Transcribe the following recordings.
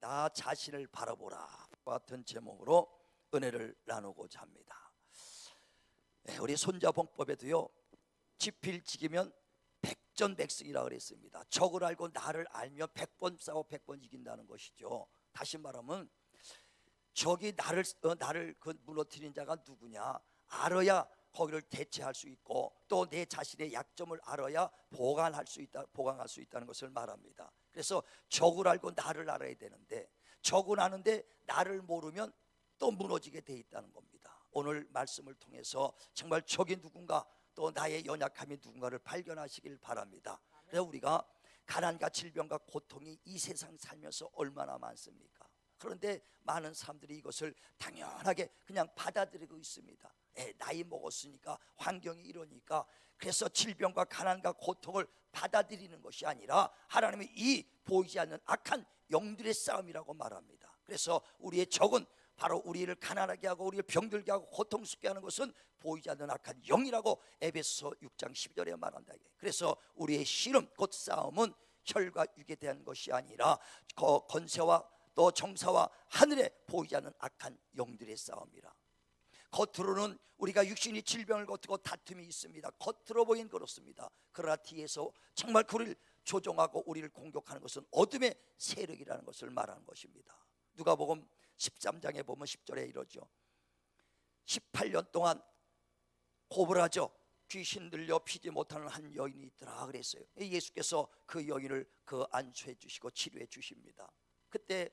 나 자신을 바라보라 같은 제목으로 은혜를 나누고자 합니다. 우리 손자봉법에도요, 지필지기면 백전백승이라 그랬습니다. 적을 알고 나를 알면 100번 싸워 100번 이긴다는 것이죠. 다시 말하면 적이 나를 무너뜨린 자가 누구냐 알아야 거기를 대체할 수 있고, 또 내 자신의 약점을 알아야 보강할 수 있다는 것을 말합니다. 그래서 적을 알고 나를 알아야 되는데, 적은 아는데 나를 모르면 또 무너지게 돼 있다는 겁니다. 오늘 말씀을 통해서 정말 적이 누군가, 또 나의 연약함이 누군가를 발견하시길 바랍니다. 그래서 우리가 가난과 질병과 고통이 이 세상 살면서 얼마나 많습니까? 그런데 많은 사람들이 이것을 당연하게 그냥 받아들이고 있습니다. 나이 먹었으니까, 환경이 이러니까. 그래서 질병과 가난과 고통을 받아들이는 것이 아니라 하나님이 이 보이지 않는 악한 영들의 싸움이라고 말합니다. 그래서 우리의 적은 바로 우리를 가난하게 하고 우리를 병들게 하고 고통스럽게 하는 것은 보이지 않는 악한 영이라고 에베소 6장 12절에 말한다. 그래서 우리의 씨름 곧 싸움은 혈과 육에 대한 것이 아니라 권세와 또 정사와 하늘에 보이지 않는 악한 영들의 싸움이라. 겉으로는 우리가 육신이 질병을 걷고 다툼이 있습니다. 겉으로 보이는 그렇습니다. 그러나 뒤에서 정말 우리를 조종하고 우리를 공격하는 것은 어둠의 세력이라는 것을 말하는 것입니다. 누가복음 13장에 보면 10절에 이러죠. 18년 동안 고불하죠. 귀신 들려 피지 못하는 한 여인이 있더라 그랬어요. 예수께서 그 여인을 안수해 주시고 치료해 주십니다. 그때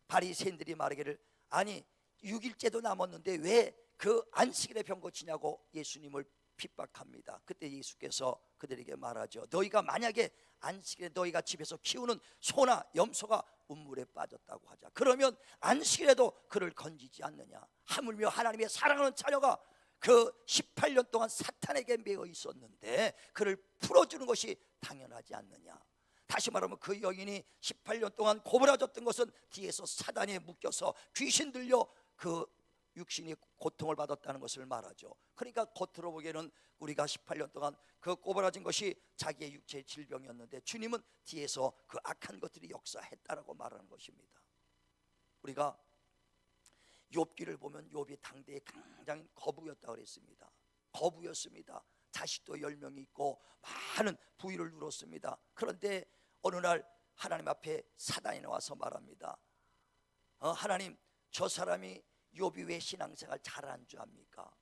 바리새인들이 말하기를, 아니 6일째도 남았는데 왜 그 안식일에 병 고치냐고 예수님을 핍박합니다. 그때 예수께서 그들에게 말하죠. 너희가 만약에 안식일에 너희가 집에서 키우는 소나 염소가 운물에 빠졌다고 하자. 그러면 안식일에도 그를 건지지 않느냐. 하물며 하나님의 사랑하는 자녀가 그 18년 동안 사탄에게 매여 있었는데 그를 풀어주는 것이 당연하지 않느냐. 다시 말하면 그 여인이 18년 동안 고부라졌던 것은 뒤에서 사단에 묶여서 귀신 들려 그 육신이 고통을 받았다는 것을 말하죠. 그러니까 겉으로 보기에는 우리가 18년 동안 그 꼬부라진 것이 자기의 육체의 질병이었는데, 주님은 뒤에서 그 악한 것들이 역사했다라고 말하는 것입니다. 우리가 욥기를 보면 욥이 당대의 굉장히 거부였다고 그랬습니다. 거부였습니다. 자식도 10명이 있고 많은 부위를 누렸습니다. 그런데 어느 날 하나님 앞에 사단이 나와서 말합니다. 하나님, 저 사람이 욥이 왜 신앙생활 잘하는 줄 압니까?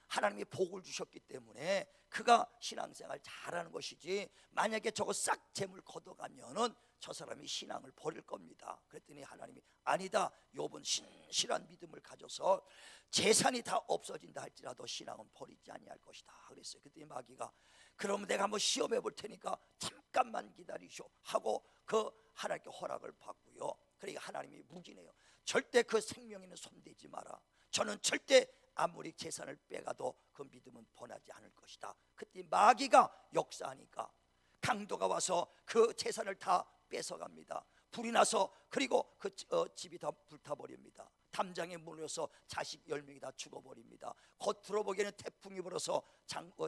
하나님이 복을 주셨기 때문에 그가 신앙생활 잘하는 것이지, 만약에 저거 싹 재물 걷어가면은 저 사람이 신앙을 버릴 겁니다. 그랬더니 하나님이 아니다, 욥은 신실한 믿음을 가져서 재산이 다 없어진다 할지라도 신앙은 버리지 아니할 것이다 그랬어요. 그랬더니 마귀가 그러면 내가 한번 시험해 볼 테니까 잠깐만 기다리쇼 하고 그 하나님께 허락을 받고요. 그러니까 하나님이 묵인해요. 절대 그 생명에는 손대지 마라. 저는 절대 아무리 재산을 빼가도 그 믿음은 번하지 않을 것이다. 그때 마귀가 역사하니까 강도가 와서 그 재산을 다 뺏어갑니다. 불이 나서 그리고 그 집이 다 불타버립니다. 담장에 물려서 자식 10명이 다 죽어버립니다. 겉으로 보기에는 태풍이 불어서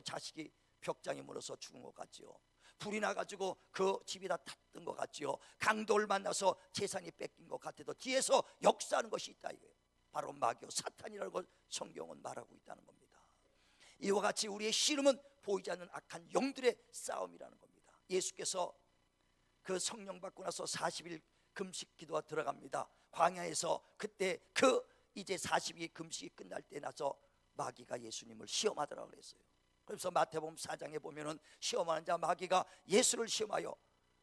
자식이 벽장에 물어서 죽은 것 같지요. 불이 나가지고 그 집이 다 탔던 것 같지요. 강도를 만나서 재산이 뺏긴 것 같아도 뒤에서 역사하는 것이 있다 이거예요. 바로 마귀요 사탄이라고 성경은 말하고 있다는 겁니다. 이와 같이 우리의 씨름은 보이지 않는 악한 영들의 싸움이라는 겁니다. 예수께서 그 성령 받고 나서 40일 금식 기도가 들어갑니다. 광야에서 그때 이제 40일 금식이 끝날 때 나서 마귀가 예수님을 시험하더라고 그랬어요. 그래서 마태복음 4장에 보면은 시험하는 자 마귀가 예수를 시험하여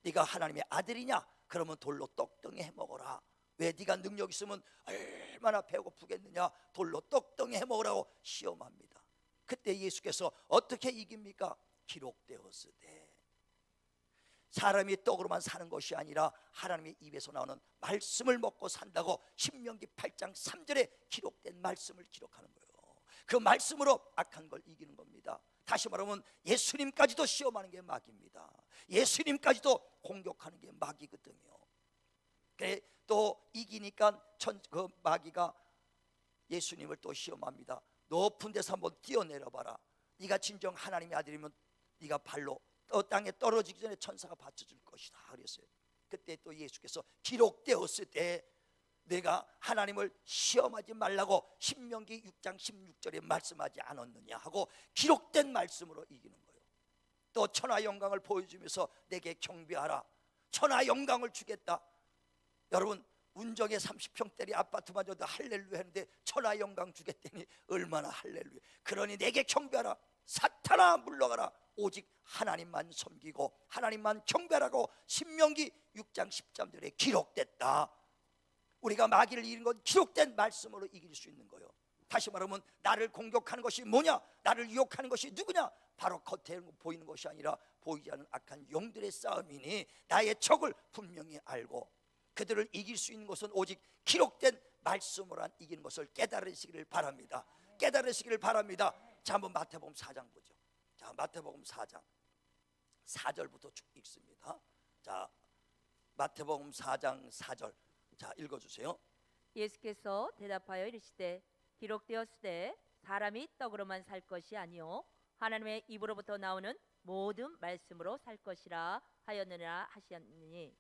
네가 하나님의 아들이냐? 그러면 돌로 떡덩이 해먹어라. 왜? 네가 능력 있으면 얼마나 배고프겠느냐? 돌로 떡덩이 해먹으라고 시험합니다. 그때 예수께서 어떻게 이깁니까? 기록되었으되. 사람이 떡으로만 사는 것이 아니라 하나님의 입에서 나오는 말씀을 먹고 산다고 신명기 8장 3절에 기록된 말씀을 기록하는 거예요. 그 말씀으로 악한 걸 이기는 겁니다. 다시 말하면 예수님까지도 시험하는 게 마귀입니다. 예수님까지도 공격하는 게 마귀거든요. 그래 또 이기니까 그 마귀가 예수님을 또 시험합니다. 높은 데서 한번 뛰어내려봐라. 네가 진정 하나님의 아들이면 네가 발로 땅에 떨어지기 전에 천사가 받쳐줄 것이다 그랬어요. 그때 또 예수께서 기록되었을 때 내가 하나님을 시험하지 말라고 신명기 6장 16절에 말씀하지 않았느냐 하고 기록된 말씀으로 이기는 거예요. 또 천하 영광을 보여주면서 내게 경배하라. 천하 영광을 주겠다. 여러분, 운정에 30평짜리 아파트마저도 할렐루야 했는데 천하 영광 주겠다니 얼마나 할렐루야. 그러니 내게 경배하라. 사탄아 물러가라. 오직 하나님만 섬기고 하나님만 경배하라고 신명기 6장 13절에 기록됐다. 우리가 마귀를 이기는 건 기록된 말씀으로 이길 수 있는 거예요. 다시 말하면 나를 공격하는 것이 뭐냐, 나를 유혹하는 것이 누구냐, 바로 겉에 보이는 것이 아니라 보이지 않는 악한 영들의 싸움이니 나의 적을 분명히 알고 그들을 이길 수 있는 것은 오직 기록된 말씀으로 이기는 것을 깨달으시기를 바랍니다. 깨달으시기를 바랍니다. 자, 한번 마태복음 4장 보죠. 자, 마태복음 4장 4절부터 쭉 읽습니다. 자, 마태복음 4장 4절. 자, 읽어주세요. 예수께서 대답하여 이르시되 기록되었으되 사람이 떡으로만 살 것이 아니요 하나님의 입으로부터 나오는 모든 말씀으로 살 것이라 하였느니라 하시니,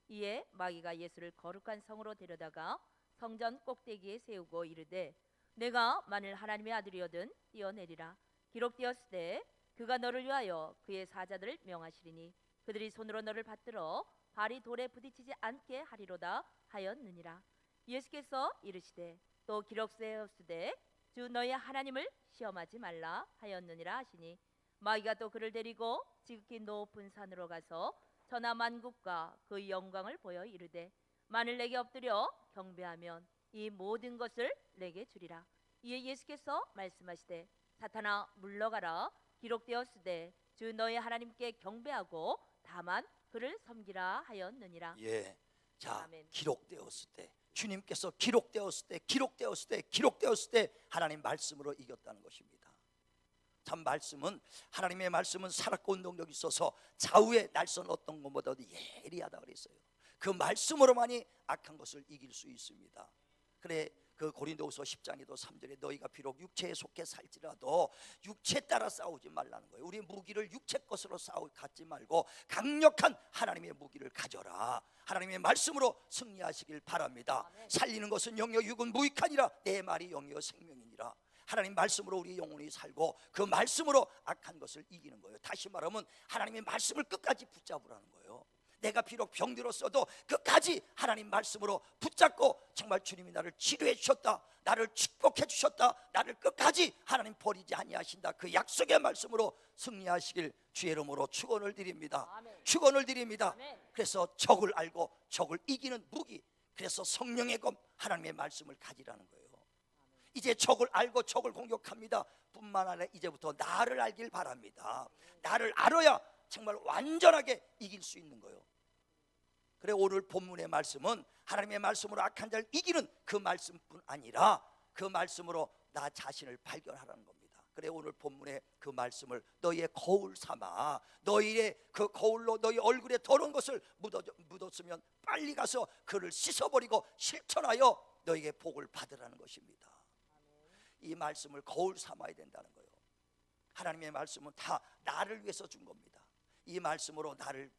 이에 마귀가 예수를 거룩한 성으로 데려다가 성전 꼭대기에 세우고 이르되 내가 만일 하나님의 아들이거든 뛰어내리라. 기록되었으되 그가 너를 위하여 그의 사자들을 명하시리니 그들이 손으로 너를 받들어 발이 돌에 부딪히지 않게 하리로다 하였느니라. 예수께서 이르시되 또 기록되었으되 주 너의 하나님을 시험하지 말라 하였느니라 하시니, 마귀가 또 그를 데리고 지극히 높은 산으로 가서 천하 만국과 그 영광을 보여 이르되 만일 내게 엎드려 경배하면 이 모든 것을 내게 주리라. 이에 예수께서 말씀하시되 사탄아 물러가라. 기록되었으되 주 너의 하나님께 경배하고 다만 그를 섬기라 하였느니라. 예, 자, 아멘. 기록되었을 때 주님께서 기록되었을 때 하나님 말씀으로 이겼다는 것입니다. 참 말씀은, 하나님의 말씀은 살았고 운동력이 있어서 좌우에 날선 어떤 것보다도 예리하다 그랬어요. 그 말씀으로만이 악한 것을 이길 수 있습니다. 그래, 그 고린도후서 10장에도 3절에 너희가 비록 육체에 속해 살지라도 육체 따라 싸우지 말라는 거예요. 우리 무기를 육체 것으로 갖지 말고 강력한 하나님의 무기를 가져라. 하나님의 말씀으로 승리하시길 바랍니다. 아멘. 살리는 것은 영여 육은 무익하니라. 내 말이 영여 생명이니라. 하나님 말씀으로 우리 영혼이 살고 그 말씀으로 악한 것을 이기는 거예요. 다시 말하면 하나님의 말씀을 끝까지 붙잡으라는 거예요. 내가 비록 병들었어도 끝까지 하나님 말씀으로 붙잡고 정말 주님이 나를 치료해 주셨다, 나를 축복해 주셨다, 나를 끝까지 하나님 버리지 아니하신다, 그 약속의 말씀으로 승리하시길 주의 이름으로 축원을 드립니다. 아멘. 축원을 드립니다. 아멘. 그래서 적을 알고 적을 이기는 무기, 그래서 성령의 검 하나님의 말씀을 가지라는 거예요. 이제 적을 알고 적을 공격합니다 뿐만 아니라 이제부터 나를 알길 바랍니다. 나를 알아야 정말 완전하게 이길 수 있는 거예요. 그래, 오늘 본문의 말씀은 하나님의 말씀으로 악한 자를 이기는 그 말씀뿐 아니라 그 말씀으로 나 자신을 발견하라는 겁니다. 그래, 오늘 본문의 그 말씀을 너희의 거울 삼아, 너희의 그 거울로 너희 얼굴에 더러운 것을 묻었으면 빨리 가서 그를 씻어버리고 실천하여 너희에게 복을 받으라는 것입니다. 이 말씀을 거울 삼아야 된다는 거예요. 하나님의 말씀은 다 나를 위해서 준 겁니다. 이 말씀으로 나를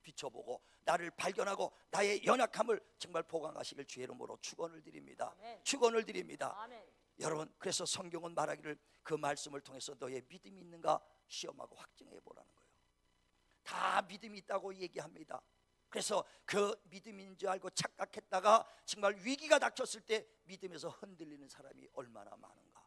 비춰보고 나를 발견하고 나의 연약함을 정말 보강하시길 주의 이름으로 축원을 드립니다. 아멘. 축원을 드립니다. 아멘. 여러분, 그래서 성경은 말하기를 그 말씀을 통해서 너의 믿음이 있는가 시험하고 확증해 보라는 거예요. 다 믿음이 있다고 얘기합니다. 그래서 그 믿음인 줄 알고 착각했다가 정말 위기가 닥쳤을 때 믿음에서 흔들리는 사람이 얼마나 많은가.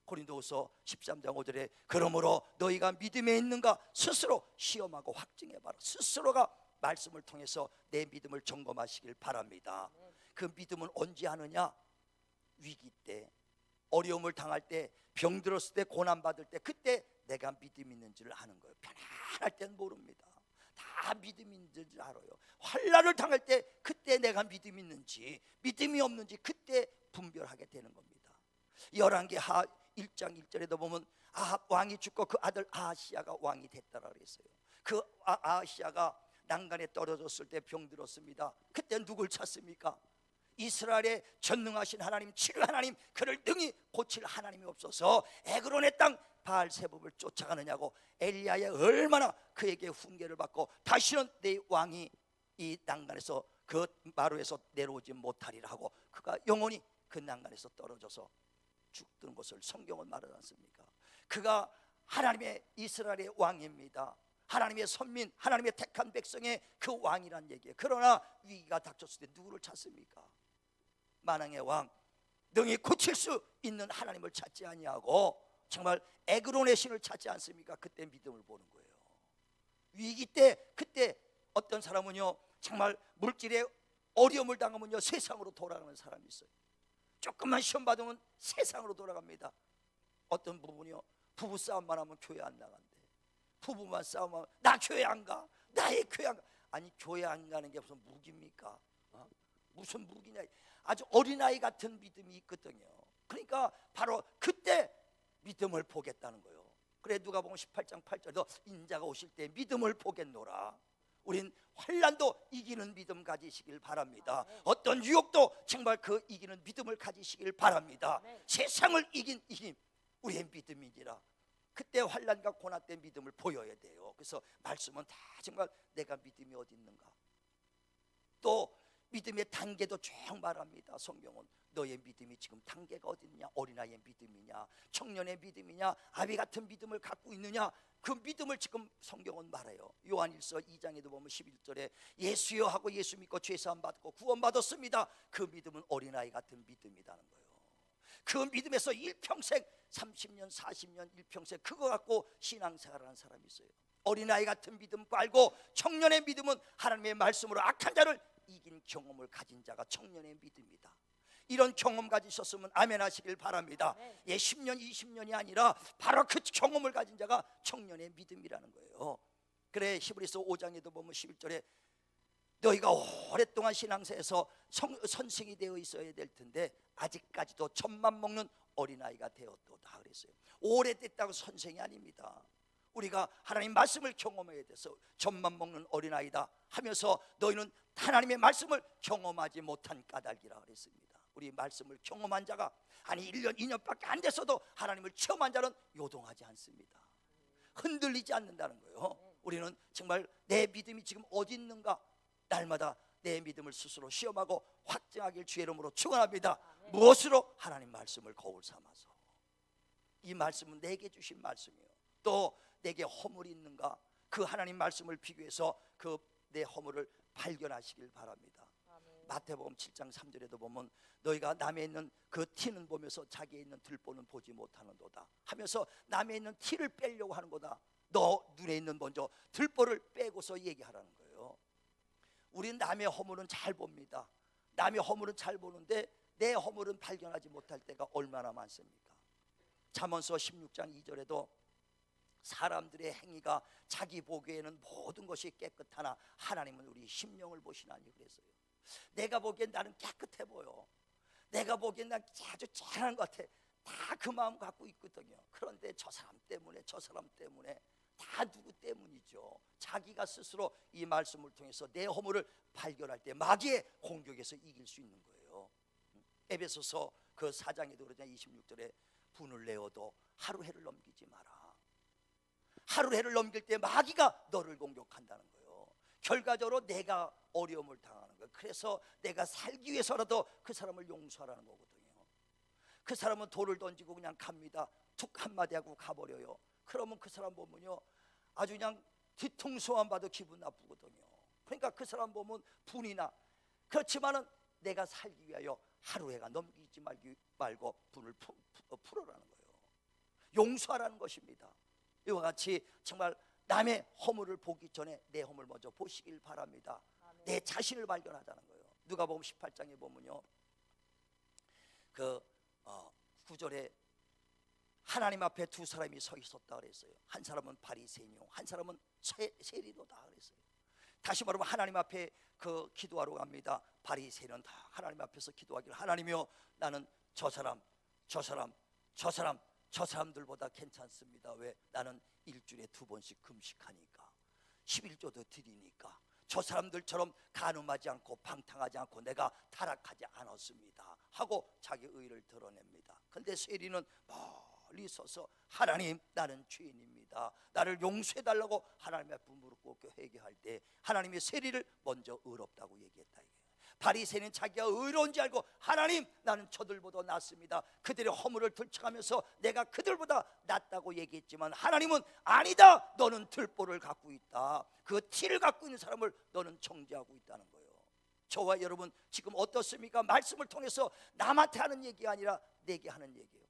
고린도후서 13장 5절에 그러므로 너희가 믿음에 있는가 스스로 시험하고 확증해봐라. 스스로가 말씀을 통해서 내 믿음을 점검하시길 바랍니다. 그 믿음은 언제 하느냐? 위기 때, 어려움을 당할 때, 병들었을 때, 고난받을 때, 그때 내가 믿음 있는 줄 아는 거예요. 편안할 땐 모릅니다. 다 믿음 있는 줄 알아요. 환난을 당할 때 그때 내가 믿음 있는지 믿음이 없는지 그때 분별하게 되는 겁니다. 열왕기하 1장 1절에도 보면 아합 왕이 죽고 그 아들 아하시야가 왕이 됐다라 그랬어요. 그 아하시야가 난간에 떨어졌을 때 병들었습니다. 그때 누굴 찾습니까? 이스라엘의 전능하신 하나님, 치료 하나님, 그를 능히 고칠 하나님이 없어서 에그론의 땅 바알세붑을 쫓아가느냐고 엘리야의 얼마나 그에게 훈계를 받고 다시는 내 왕이 이 난간에서 그 마루에서 내려오지 못하리라 하고 그가 영원히 그 난간에서 떨어져서 죽던 것을 성경은 말하지 않습니까? 그가 하나님의 이스라엘의 왕입니다. 하나님의 선민, 하나님의 택한 백성의 그 왕이란 얘기예요. 그러나 위기가 닥쳤을 때 누구를 찾습니까? 만왕의 왕, 능히 고칠 수 있는 하나님을 찾지 아니하고 정말 에그론의 신을 찾지 않습니까? 그때 믿음을 보는 거예요. 위기 때 그때 어떤 사람은요 정말 물질에 어려움을 당하면요 세상으로 돌아가는 사람이 있어요. 조금만 시험 받으면 세상으로 돌아갑니다. 어떤 부분이요 부부싸움만 하면 교회 안 나간대. 부부만 싸우면 나 교회 안 가, 나의 교회 안 가. 아니 교회 안 가는 게 무슨 무기입니까? 무슨 무기냐. 아주 어린아이 같은 믿음이 있거든요. 그러니까 바로 그때 믿음을 보겠다는 거예요. 그래 누가복음 18장 8절 너 인자가 오실 때 믿음을 보겠노라. 우린 환난도 이기는 믿음 가지시길 바랍니다. 어떤 유혹도 정말 그 이기는 믿음을 가지시길 바랍니다. 세상을 이긴 힘 우리의 믿음이니라. 그때 환난과 고난 때 믿음을 보여야 돼요. 그래서 말씀은 다 정말 내가 믿음이 어디 있는가. 또 믿음의 단계도 쭉 말합니다. 성경은 너의 믿음이 지금 단계가 어디 있냐, 어린아이의 믿음이냐, 청년의 믿음이냐, 아비 같은 믿음을 갖고 있느냐, 그 믿음을 지금 성경은 말해요. 요한일서 2장에도 보면 11절에 예수여 하고 예수 믿고 죄사함 받고 구원받았습니다. 그 믿음은 어린아이 같은 믿음이라는 거예요. 그 믿음에서 일평생 30년 40년 일평생 그거 갖고 신앙생활하는 사람이 있어요. 어린아이 같은 믿음 말고 청년의 믿음은 하나님의 말씀으로 악한 자를 이긴 경험을 가진 자가 청년의 믿음이다. 이런 경험 가지셨으면 아멘 하시길 바랍니다. 예, 10년 20년이 아니라 바로 그 경험을 가진 자가 청년의 믿음이라는 거예요. 그래 히브리서 5장에도 보면 11절에 너희가 오랫동안 신앙생에서 선생이 되어 있어야 될 텐데 아직까지도 젖만 먹는 어린아이가 되었도다 그랬어요. 오래됐다고 선생이 아닙니다. 우리가 하나님 말씀을 경험해야 돼서 젖만 먹는 어린아이다 하면서 너희는 하나님의 말씀을 경험하지 못한 까닭이라 그랬습니다. 우리 말씀을 경험한 자가 아니 1년 2년밖에 안 됐어도 하나님을 체험한 자는 요동하지 않습니다. 흔들리지 않는다는 거예요. 우리는 정말 내 믿음이 지금 어디 있는가 날마다 내 믿음을 스스로 시험하고 확증하길 주의 이름으로 축원합니다. 무엇으로? 하나님 말씀을 거울 삼아서. 이 말씀은 내게 주신 말씀이에요. 또 내게 허물이 있는가 그 하나님 말씀을 비교해서 그 내 허물을 발견하시길 바랍니다. 마태복음 7장 3절에도 보면 너희가 남의 있는 그 티는 보면서 자기의 있는 들보는 보지 못하는도다 하면서 남의 있는 티를 빼려고 하는 거다. 너 눈에 있는 먼저 들보를 빼고서 얘기하라는 거예요. 우린 남의 허물은 잘 봅니다. 남의 허물은 잘 보는데 내 허물은 발견하지 못할 때가 얼마나 많습니까? 잠언서 16장 2절에도 사람들의 행위가 자기 보기에는 모든 것이 깨끗하나 하나님은 우리 심령을 보시나니 그랬어요. 내가 보기엔 나는 깨끗해 보여. 내가 보기엔 난 아주 잘하는 것 같아. 다 그 마음 갖고 있거든요. 그런데 저 사람 때문에 다 누구 때문이죠. 자기가 스스로 이 말씀을 통해서 내 허물을 발견할 때 마귀의 공격에서 이길 수 있는 거예요. 에베소서 그 4장에도 그러잖아요. 26절에 분을 내어도 하루 해를 넘기지 마라. 하루 해를 넘길 때 마귀가 너를 공격한다는 거예요. 결과적으로 내가 어려움을 당하는 거예요. 그래서 내가 살기 위해서라도 그 사람을 용서하라는 거거든요. 그 사람은 돌을 던지고 그냥 갑니다. 툭 한마디 하고 가버려요. 그러면 그 사람 보면요 아주 그냥 뒤통수만 봐도 기분 나쁘거든요. 그러니까 그 사람 보면 분이 나. 그렇지만은 내가 살기 위하여 하루 해가 넘기지 말고 분을 풀어라는 거예요. 용서하라는 것입니다. 이와 같이 정말 남의 허물을 보기 전에 내 허물 먼저 보시길 바랍니다. 내 자신을 발견하자는 거예요. 누가복음 18장에 보면요 그 9절에 하나님 앞에 두 사람이 서 있었다 그랬어요. 한 사람은 바리새인이요 한 사람은 세리로다 그랬어요. 다시 말하면 하나님 앞에 그 기도하러 갑니다. 바리새인은 다 하나님 앞에서 기도하기를 하나님이여 나는 저 사람들보다 괜찮습니다. 왜? 나는 일주일에 2번씩 금식하니까 11조도 드리니까 저 사람들처럼 간음하지 않고 방탕하지 않고 내가 타락하지 않았습니다 하고 자기 의를 드러냅니다. 그런데 세리는 멀리 서서 하나님 나는 죄인입니다. 나를 용서해달라고 하나님 앞에 무릎 꿇고 회개할 때 하나님의 세리를 먼저 의롭다고 얘기했다 이거예요. 바리새인은 자기가 의로운 줄 알고 하나님 나는 저들보다 낫습니다, 그들의 허물을 들춰가면서 내가 그들보다 낫다고 얘기했지만 하나님은 아니다, 너는 들보를 갖고 있다, 그 티를 갖고 있는 사람을 너는 정죄하고 있다는 거예요. 저와 여러분 지금 어떻습니까? 말씀을 통해서 남한테 하는 얘기가 아니라 내게 하는 얘기예요.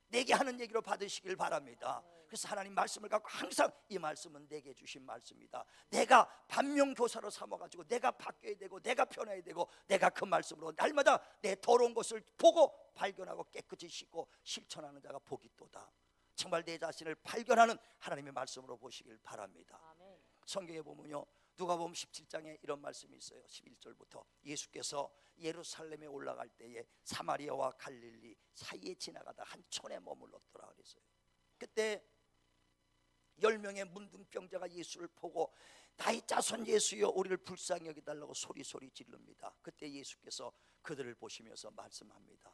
내게 하는 얘기로 받으시길 바랍니다. 그래서 하나님 말씀을 갖고 항상 이 말씀은 내게 주신 말씀이다, 내가 반면교사로 삼아가지고 내가 바뀌어야 되고 내가 변해야 되고 내가 그 말씀으로 날마다 내 더러운 것을 보고 발견하고 깨끗이 씻고 실천하는 자가 복이 또다. 정말 내 자신을 발견하는 하나님의 말씀으로 보시길 바랍니다. 아멘. 성경에 보면요, 누가복음 17장에 이런 말씀이 있어요. 11절부터 예수께서 예루살렘에 올라갈 때에 사마리아와 갈릴리 사이에 지나가다 한 촌에 머물렀더라 그랬어요. 그때 10명의 문둥병자가 예수를 보고 다윗 자손 예수여 우리를 불쌍히 여기달라고 소리 지릅니다. 그때 예수께서 그들을 보시면서 말씀합니다.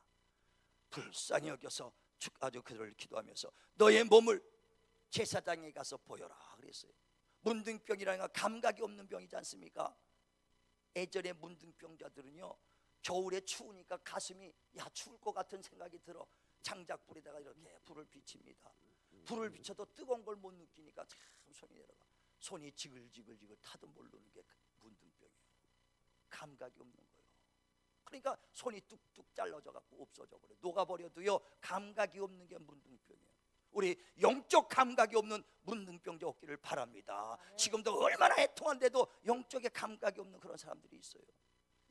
불쌍히 여겨서 아주 그들을 기도하면서 너의 몸을 제사장에 가서 보여라 그랬어요. 문둥병이라는 건 감각이 없는 병이지 않습니까? 예전에 문둥병자들은요, 겨울에 추우니까 가슴이 추울 것 같은 생각이 들어 장작불에다가 이렇게 불을 비칩니다. 불을 비춰도 뜨거운 걸 못 느끼니까 참 손이 내려가, 손이 지글지글 타도 모르는 게 문둥병이에요. 감각이 없는 거예요. 그러니까 손이 뚝뚝 잘라져 갖고 없어져 버려, 녹아버려도요 감각이 없는 게 문둥병이에요. 우리 영적 감각이 없는 문둥병자 없기를 바랍니다. 지금도 얼마나 애통한데도 영적인 감각이 없는 그런 사람들이 있어요.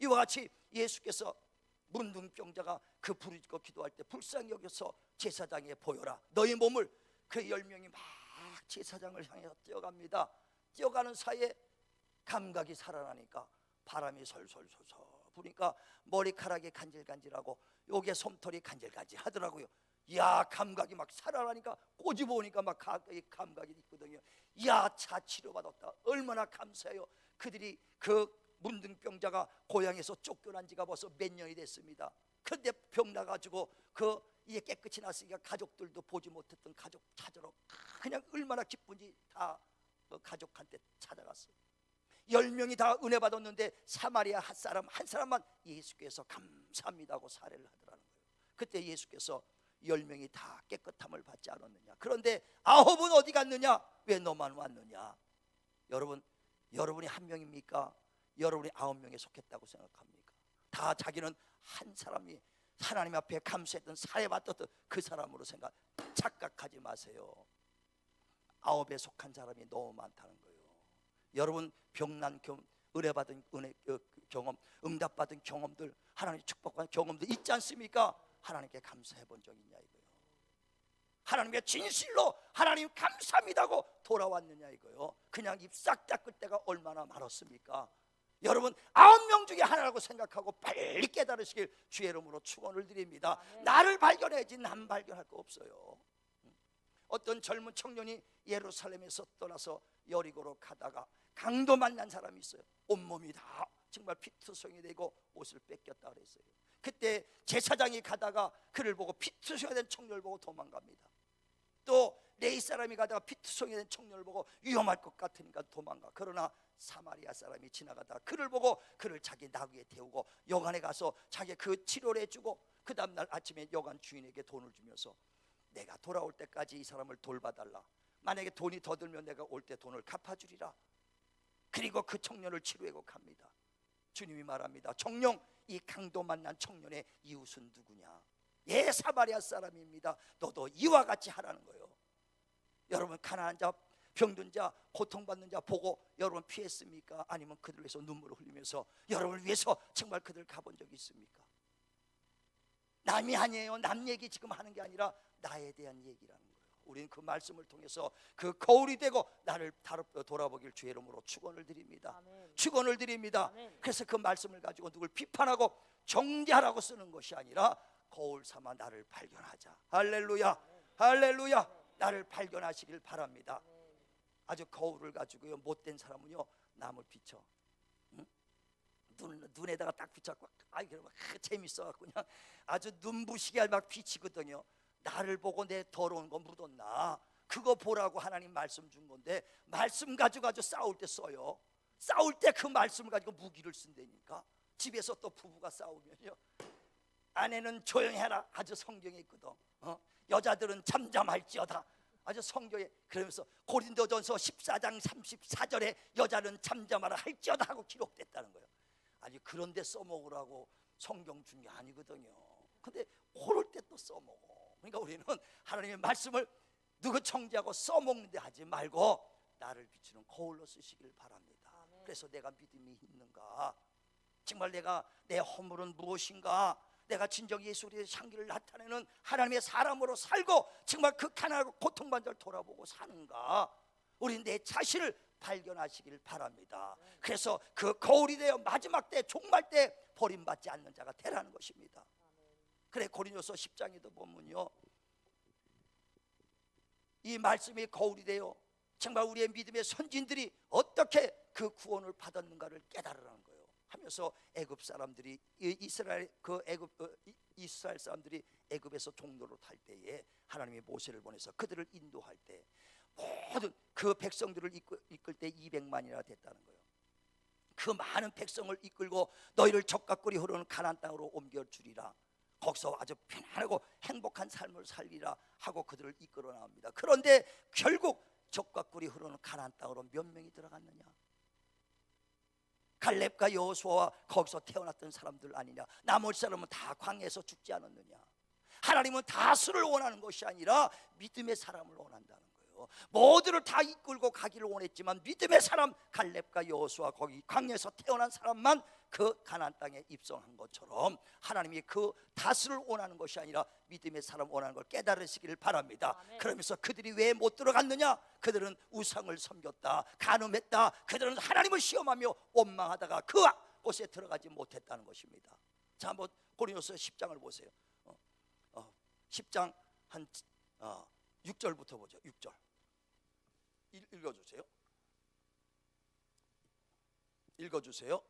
이와 같이 예수께서 문둥병자가 그 부르짖고 기도할 때 불쌍히 여겨서 제사장에 보여라, 너희 몸을. 그 10명이 막 제사장을 향해서 뛰어갑니다. 뛰어가는 사이에 감각이 살아나니까 바람이 솔솔 부니까 머리카락이 간질간질하고 여기에 솜털이 간질간질 하더라고요. 야, 감각이 막 살아나니까 꼬집어 오니까 막 감각이 있거든요. 야, 차 치료받았다, 얼마나 감사해요. 그들이 그 문둥병자가 고향에서 쫓겨난 지가 벌써 몇 년이 됐습니다. 근데 병 나가지고 이게 깨끗이 났으니까 가족들도 보지 못했던 가족 찾으러 그냥 얼마나 기쁜지 다 가족한테 찾아갔어요. 10명이 다 은혜 받았는데 사마리아 한 사람만 예수께서 감사합니다 하고 사례를 하더라는 거예요. 그때 예수께서 10명이 다 깨끗함을 받지 않았느냐, 그런데 9은 어디 갔느냐, 왜 너만 왔느냐. 여러분이 한 명입니까? 여러분이 9명에 속했다고 생각합니까? 다 자기는 한 사람이 하나님 앞에 감사했던 사례 받았던 그 사람으로 착각하지 마세요. 9에 속한 사람이 너무 많다는 거예요. 여러분 병난 은혜 받은 경험, 응답받은 경험들, 하나님 축복받은 경험들 있지 않습니까? 하나님께 감사해 본 적 있냐 이거예요. 하나님의 진실로 하나님 감사합니다고 돌아왔느냐 이거예요. 그냥 입 싹 닦을 때가 얼마나 많았습니까? 여러분 9명 중에 하나라고 생각하고 빨리 깨달으시길 주의 이름으로 축원을 드립니다. 나를 발견해야지 남 발견할 거 없어요. 어떤 젊은 청년이 예루살렘에서 떠나서 여리고로 가다가 강도 만난 사람이 있어요. 온몸이 다 정말 피투성이 되고 옷을 뺏겼다 그랬어요. 그때 제사장이 가다가 그를 보고 피투성이 된 청년을 보고 도망갑니다. 또 레위 사람이 가다가 피투성이 된 청년을 보고 위험할 것 같으니까 도망가. 그러나 사마리아 사람이 지나가다가 그를 보고 그를 자기 나귀에 태우고 여관에 가서 자기 그 치료를 해주고 그 다음날 아침에 여관 주인에게 돈을 주면서 내가 돌아올 때까지 이 사람을 돌봐달라, 만약에 돈이 더 들면 내가 올 때 돈을 갚아주리라. 그리고 그 청년을 치료하고 갑니다. 주님이 말합니다. 정녕 이 강도 만난 청년의 이웃은 누구냐? 예, 사마리아 사람입니다. 너도 이와 같이 하라는 거예요. 여러분 가난한 자, 병든 자, 고통받는 자 보고 여러분 피했습니까? 아니면 그들을 위해서 눈물을 흘리면서 여러분을 위해서 정말 그들 가본 적이 있습니까? 남이 아니에요. 남 얘기 지금 하는 게 아니라 나에 대한 얘기라는 거예요. 우리는 그 말씀을 통해서 그 거울이 되고 나를 돌아보길 주의 이름으로 축원을 드립니다. 아멘. 축원을 드립니다. 아멘. 그래서 그 말씀을 가지고 누굴 비판하고 정죄하라고 쓰는 것이 아니라 거울 삼아 나를 발견하자. 할렐루야, 할렐루야. 나를 발견하시길 바랍니다. 아주 거울을 가지고요, 못된 사람은요 남을 비춰, 응? 눈에다가 딱 비춰갖고 그러면 재밌어갖고 그냥 아주 눈부시게 막 비치거든요. 나를 보고 내 더러운 거 묻었나, 그거 보라고 하나님 말씀 준 건데 말씀 가지고 싸울 때 써요. 싸울 때 그 말씀을 가지고 무기를 쓴다니까. 집에서 또 부부가 싸우면요, 아내는 조용해라, 아주 성경에 있거든. 여자들은 잠잠할지어다, 아주 성경에. 그러면서 고린도전서 14장 34절에 여자는 잠잠하라 할지어다 하고 기록됐다는 거예요. 아니, 그런데 써먹으라고 성경 준 게 아니거든요. 근데 그럴 때 또 써먹어. 그러니까 우리는 하나님의 말씀을 누구 청지하고 써먹는데 하지 말고 나를 비추는 거울로 쓰시길 바랍니다. 아멘. 그래서 내가 믿음이 있는가, 정말 내가 내 허물은 무엇인가, 내가 진정 예수 그리스도의 향기를 나타내는 하나님의 사람으로 살고 정말 그 가난하고 고통받는 자를 돌아보고 사는가, 우리 내 자신을 발견하시길 바랍니다. 그래서 그 거울이 되어 마지막 때 종말 때 버림받지 않는 자가 되라는 것입니다. 그래, 고린도서 10장에도 보면요, 이 말씀이 거울이 되어 정말 우리의 믿음의 선진들이 어떻게 그 구원을 받았는가를 깨달으라는 거예요. 하면서 애굽 사람들이 이스라엘 사람들이 애굽에서 종로로 탈 때에 하나님이 모세를 보내서 그들을 인도할 때 모든 그 백성들을 이끌 때 200만이나 됐다는 거예요. 그 많은 백성을 이끌고 너희를 적과 꿀이 흐르는 가나안 땅으로 옮겨 주리라, 거기서 아주 편안하고 행복한 삶을 살리라 하고 그들을 이끌어 나옵니다. 그런데 결국 적과 꿀이 흐르는 가나안 땅으로 몇 명이 들어갔느냐? 갈렙과 여호수아와 거기서 태어났던 사람들 아니냐? 나머지 사람은 다 광야에서 죽지 않았느냐? 하나님은 다수를 원하는 것이 아니라 믿음의 사람을 원한다는 거예요. 모두를 다 이끌고 가기를 원했지만 믿음의 사람 갈렙과 여호수아, 거기 광야에서 태어난 사람만 그 가나안 땅에 입성한 것처럼 하나님이 그 다수를 원하는 것이 아니라 믿음의 사람 원하는 걸 깨달으시기를 바랍니다. 아멘. 그러면서 그들이 왜 못 들어갔느냐? 그들은 우상을 섬겼다, 간음했다, 그들은 하나님을 시험하며 원망하다가 그곳에 들어가지 못했다는 것입니다. 자, 한번 고린도서 10장을 보세요. 10장 한 6절부터 보죠. 6절 읽어주세요. 읽어주세요.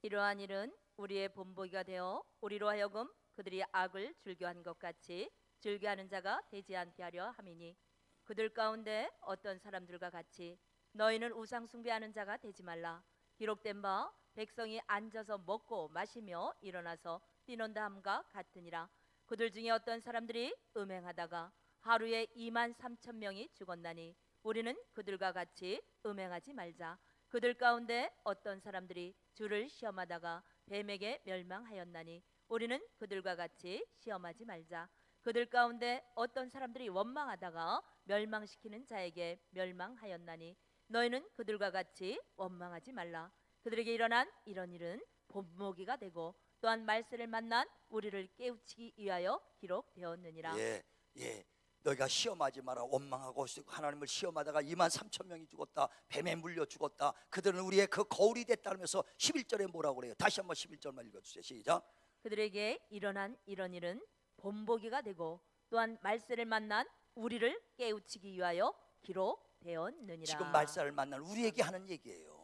이러한 일은 우리의 본보기가 되어 우리로 하여금 그들이 악을 즐겨한 것 같이 즐겨하는 자가 되지 않게 하려 함이니, 그들 가운데 어떤 사람들과 같이 너희는 우상 숭배하는 자가 되지 말라. 기록된 바 백성이 앉아서 먹고 마시며 일어나서 뛰논다 함과 같으니라. 그들 중에 어떤 사람들이 음행하다가 하루에 23,000명이 죽었나니 우리는 그들과 같이 음행하지 말자. 그들 가운데 어떤 사람들이 주를 시험하다가 뱀에게 멸망하였나니 우리는 그들과 같이 시험하지 말자. 그들 가운데 어떤 사람들이 원망하다가 멸망시키는 자에게 멸망하였나니 너희는 그들과 같이 원망하지 말라. 그들에게 일어난 이런 일은 본보기가 되고 또한 말세를 만난 우리를 깨우치기 위하여 기록되었느니라. 예. 너희가 시험하지 마라. 원망하고 하나님을 시험하다가 23,000명이 죽었다, 뱀에 물려 죽었다, 그들은 우리의 그 거울이 됐다면서 11절에 뭐라고 그래요? 다시 한번 11절만 읽어주세요. 시작. 그들에게 일어난 이런 일은 본보기가 되고 또한 말세를 만난 우리를 깨우치기 위하여 기록되었느니라. 지금 말세를 만난 우리에게 하는 얘기예요.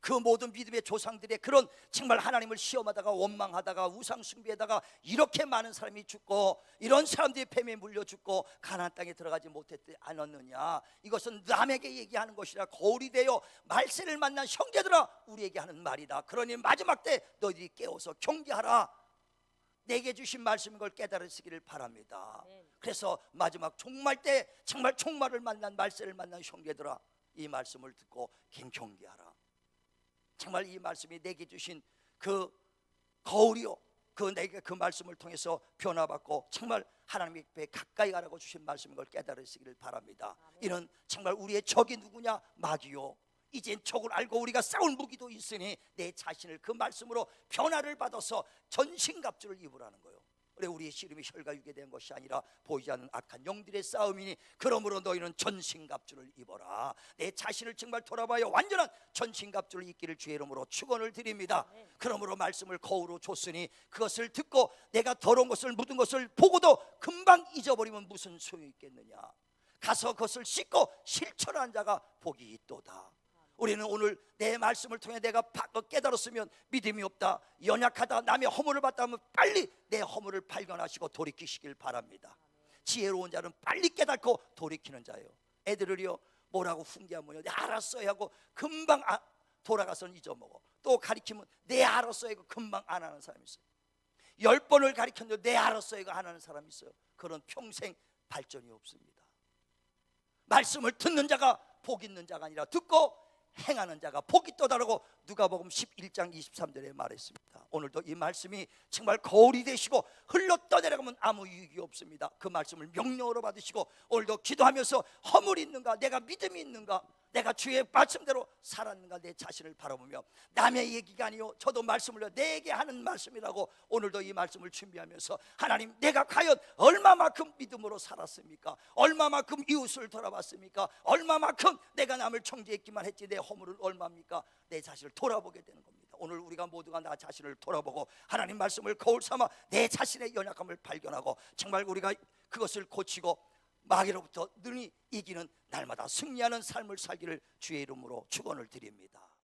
그 모든 믿음의 조상들의 그런 정말 하나님을 시험하다가 원망하다가 우상 숭배하다가 이렇게 많은 사람이 죽고 이런 사람들이 뱀에 물려 죽고 가나안 땅에 들어가지 못했지 않았느냐? 이것은 남에게 얘기하는 것이라 거울이 되어 말세를 만난 형제들아 우리에게 하는 말이다. 그러니 마지막 때 너희들이 깨어서 경계하라. 내게 주신 말씀인 걸 깨달으시기를 바랍니다. 그래서 마지막 종말 때 정말 종말을 만난 말세를 만난 형제들아, 이 말씀을 듣고 경계하라. 정말 이 말씀이 내게 주신 그 거울이요, 내게 그 말씀을 통해서 변화받고 정말 하나님 앞에 가까이 가라고 주신 말씀인 걸 깨달으시기를 바랍니다. 이는 정말 우리의 적이 누구냐? 마귀요. 이젠 적을 알고 우리가 싸울 무기도 있으니 내 자신을 그 말씀으로 변화를 받아서 전신갑주를 입으라는 거예요. 그래, 우리의 씨름이 혈과 육에 대한 것이 아니라 보이지 않는 악한 영들의 싸움이니 그러므로 너희는 전신갑주를 입어라. 내 자신을 정말 돌아봐야 완전한 전신갑주를 입기를 주의 이름으로 축원을 드립니다. 그러므로 말씀을 거울로 줬으니 그것을 듣고 내가 더러운 것을 묻은 것을 보고도 금방 잊어버리면 무슨 소용이 있겠느냐? 가서 그것을 씻고 실천한 자가 복이 있도다. 우리는 오늘 내 말씀을 통해 내가 깨달았으면 믿음이 없다, 연약하다, 남의 허물을 봤다 하면 빨리 내 허물을 발견하시고 돌이키시길 바랍니다. 지혜로운 자는 빨리 깨닫고 돌이키는 자예요. 애들을요 뭐라고 훈계하면 알았어요 하고 금방 돌아가서는 잊어먹어. 또 가리키면 내 알았어 이거 금방 안 하는 사람이 있어요. 10번을 가리켰는데 내 알았어 이거 안 하는 사람이 있어요. 그런 평생 발전이 없습니다. 말씀을 듣는 자가 복 있는 자가 아니라 듣고 행하는 자가 복이 또다르고 누가복음 11장 23절에 말했습니다. 오늘도 이 말씀이 정말 거울이 되시고 흘러 떠내려가면 아무 유익이 없습니다. 그 말씀을 명령으로 받으시고 오늘도 기도하면서 허물이 있는가, 내가 믿음이 있는가, 내가 주의 말씀대로 살았는가 내 자신을 바라보며 남의 얘기가 아니요 저도 말씀을 내게 하는 말씀이라고 오늘도 이 말씀을 준비하면서 하나님 내가 과연 얼마만큼 믿음으로 살았습니까? 얼마만큼 이웃을 돌아봤습니까? 얼마만큼 내가 남을 청지했기만 했지 내 허물은 얼마입니까? 내 자신을 돌아보게 되는 겁니다. 오늘 우리가 모두가 나 자신을 돌아보고 하나님 말씀을 거울 삼아 내 자신의 연약함을 발견하고 정말 우리가 그것을 고치고 마귀로부터 능히 이기는 날마다 승리하는 삶을 살기를 주의 이름으로 축원을 드립니다.